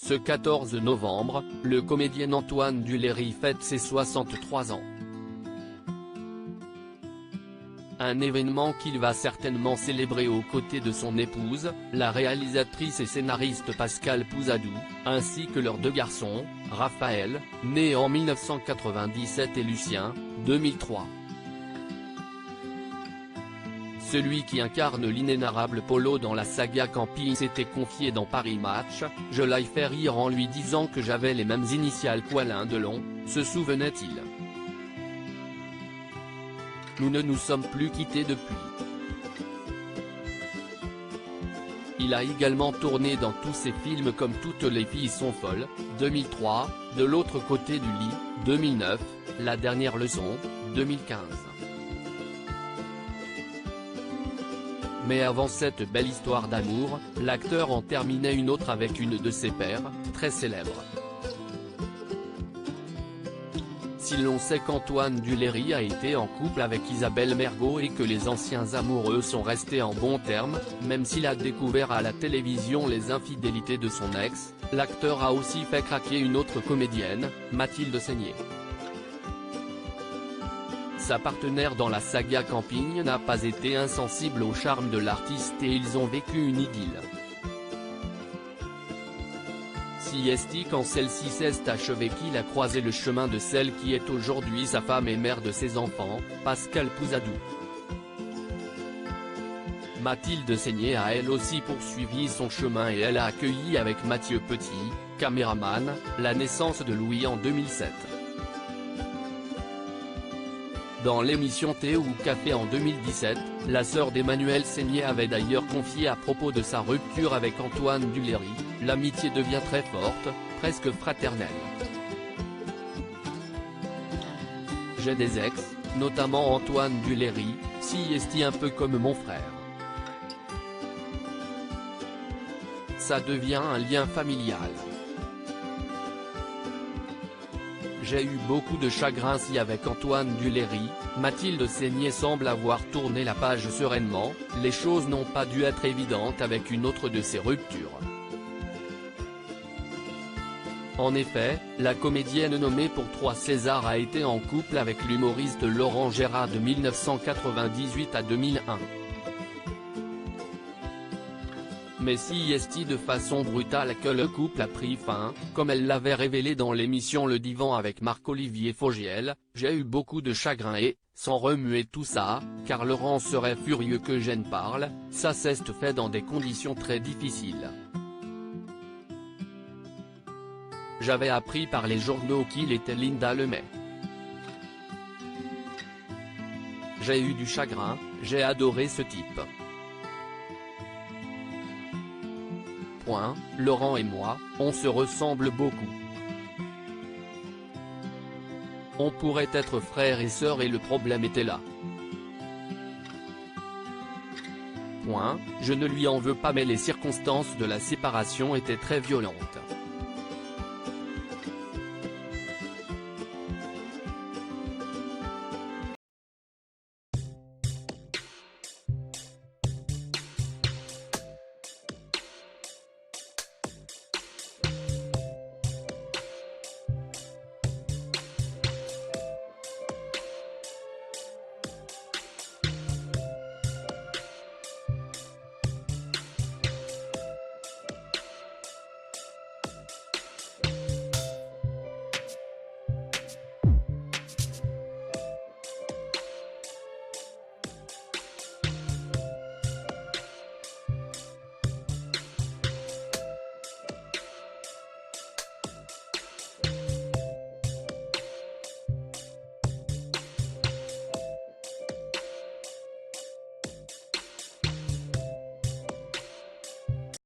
Ce 14 novembre, le comédien Antoine Duléry fête ses 63 ans. Un événement qu'il va certainement célébrer aux côtés de son épouse, la réalisatrice et scénariste Pascale Pouzadou, ainsi que leurs deux garçons, Raphaël, né en 1997 et Lucien, 2003. Celui qui incarne l'inénarrable Polo dans la saga Camping s'était confié dans Paris Match, « Je l'ai fait rire en lui disant que j'avais les mêmes initiales qu'Alain Delon », se souvenait-il. Nous ne nous sommes plus quittés depuis. Il a également tourné dans tous ses films comme Toutes les filles sont folles, 2003, De l'autre côté du lit, 2009, La dernière leçon, 2015. Mais avant cette belle histoire d'amour, l'acteur en terminait une autre avec une de ses pairs, très célèbre. Si l'on sait qu'Antoine Duléry a été en couple avec Isabelle Mergo et que les anciens amoureux sont restés en bons termes, même s'il a découvert à la télévision les infidélités de son ex, l'acteur a aussi fait craquer une autre comédienne, Mathilde Seigner. Sa partenaire dans la saga Camping n'a pas été insensible au charme de l'artiste et ils ont vécu une idylle. Si est quand celle-ci s'est achevée qu'il a croisé le chemin de celle qui est aujourd'hui sa femme et mère de ses enfants, Pascale Pouzadou. Mathilde Seigner a elle aussi poursuivi son chemin et elle a accueilli avec Mathieu Petit, caméraman, la naissance de Louis en 2007. Dans l'émission Thé ou Café en 2017, la sœur d'Emmanuel Seigner avait d'ailleurs confié à propos de sa rupture avec Antoine Duléry, « L'amitié devient très forte, presque fraternelle. J'ai des ex, notamment Antoine Duléry, si est un peu comme mon frère. Ça devient un lien familial. J'ai eu beaucoup de chagrin si avec Antoine Duléry, Mathilde Seigner semble avoir tourné la page sereinement, les choses n'ont pas dû être évidentes avec une autre de ses ruptures. » En effet, la comédienne nommée pour 3 Césars a été en couple avec l'humoriste Laurent Gérard de 1998 à 2001. Mais si est de façon brutale que le couple a pris fin, comme elle l'avait révélé dans l'émission Le Divan avec Marc-Olivier Fogiel, j'ai eu beaucoup de chagrin et, sans remuer tout ça, car Laurent serait furieux que je ne parle, ça s'est fait dans des conditions très difficiles. J'avais appris par les journaux qu'il était Linda Lemay. J'ai eu du chagrin, j'ai adoré ce type. Laurent et moi, on se ressemble beaucoup. On pourrait être frères et sœurs et le problème était là. Je ne lui en veux pas mais les circonstances de la séparation étaient très violentes.